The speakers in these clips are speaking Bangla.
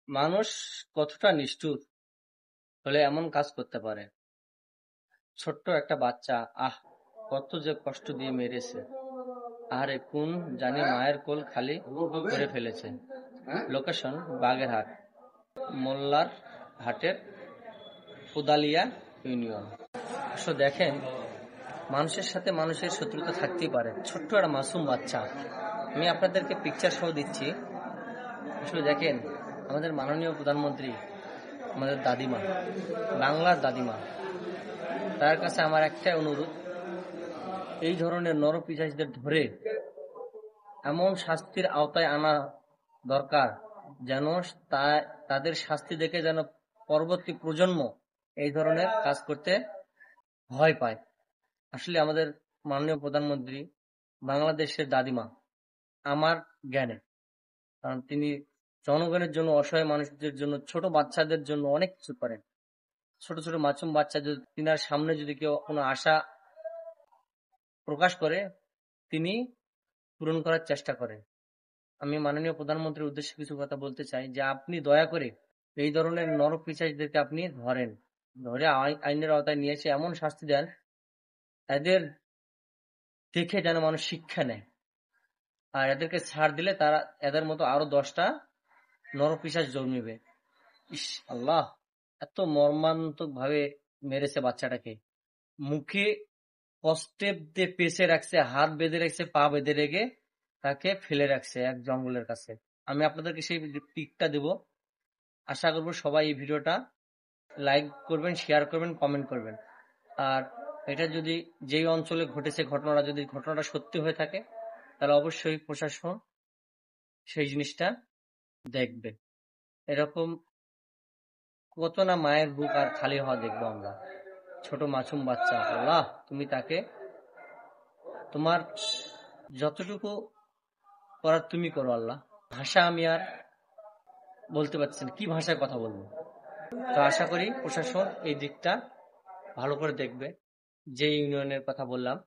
মানুষ কতটা নিষ্ঠুর হলে এমন কাজ করতে পারে। ছোট্ট একটা বাচ্চা, কত যে কষ্ট দিয়ে মেরেছে। আরে কোন জানি মায়ের কোল খালি করে ফেলেছে। লোকেশন বাগেরহাট, মোল্লার হাটের কোদালিয়া ইউনিয়ন। আসলে দেখেন, মানুষের সাথে মানুষের শত্রুতা থাকতেই পারে। ছোট্ট একটা মাসুম বাচ্চা, আমি আপনাদেরকে পিকচার সহ দিচ্ছি। আসলে দেখেন, আমাদের মাননীয় প্রধানমন্ত্রী, আমাদের দাদিমা, বাংলার দাদিমা, তার কাছে আমার একটাই অনুরোধ, এই ধরনের নরপিশাচদের ধরে এমন শাস্তির আওতায় আনা দরকার যেন তাদের শাস্তি দেখে যেন পরবর্তী প্রজন্ম এই ধরনের কাজ করতে ভয় পায়। আসলে আমাদের মাননীয় প্রধানমন্ত্রী বাংলাদেশের দাদিমা আমার জ্ঞানে, কারণ তিনি জনগণের জন্য, অসহায় মানুষদের জন্য, ছোট বাচ্চাদের জন্য অনেক কিছু করেন। ছোট ছোট মাসুম বাচ্চা যদি তিনার সামনে যদি কেউ কোনো আশা প্রকাশ করে, তিনি পূরণ করার চেষ্টা করেন। আমি মাননীয় প্রধানমন্ত্রীর উদ্দেশ্যে কিছু কথা বলতে চাই যে আপনি দয়া করে এই ধরনের নরপিশাচদেরকে আপনি ধরে আইনের আওতায় নিয়ে এসে এমন শাস্তি দেন, এদের দেখে যেন মানুষ শিক্ষা নেয়। আর এদেরকে ছাড় দিলে তারা এদের মতো আরো 10টা নরপিশাচ জন্মিবে। ইস আল্লাহ, এত মর্মান্তিক ভাবে মেরেছে বাচ্চাটাকে। মুখে কষ্টে দিয়ে পেঁচে রাখছে, হাত বেঁধে রাখছে, পা বেঁধে রেখে তাকে ফেলে রাখছে এক জঙ্গলের কাছে। আমি আপনাদেরকে সেই পিকটা দেব। আশা করবো সবাই এই ভিডিওটা লাইক করবেন, শেয়ার করবেন, কমেন্ট করবেন। আর এটা যদি যেই অঞ্চলে ঘটেছে ঘটনাটা সত্যি হয়ে থাকে, তাহলে অবশ্যই প্রশাসন সেই জিনিসটা দেখবে। এরকম কত না মায়ের বুক আর খালি হওয়া দেখবো আমরা। ছোট মাসুম বাচ্চা, আল্লাহ তুমি তাকে তোমার যতটুকু করার তুমি করো আল্লাহ। ভাষা আমি আর বলতে পারছি না, কি ভাষায় কথা বলবো। তো আশা করি প্রশাসন এই দিকটা ভালো করে দেখবে। যে ইউনিয়নের কথা বললাম,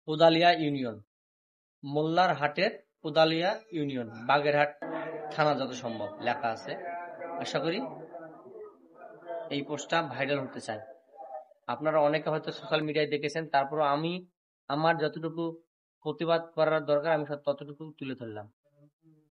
কোদালিয়া ইউনিয়ন, মোল্লার হাটের কোদালিয়া ইউনিয়ন, বাগেরহাট থানা যত সম্ভব লেখা আছে। আশা করি এই পোস্টটা ভাইরাল হতে চায়। আপনারা অনেকে হয়তো সোশ্যাল মিডিয়ায় দেখেছেন, তারপর আমি আমার যতটুকু প্রতিবাদ করার দরকার আমি ততটুকু তুলে ধরলাম।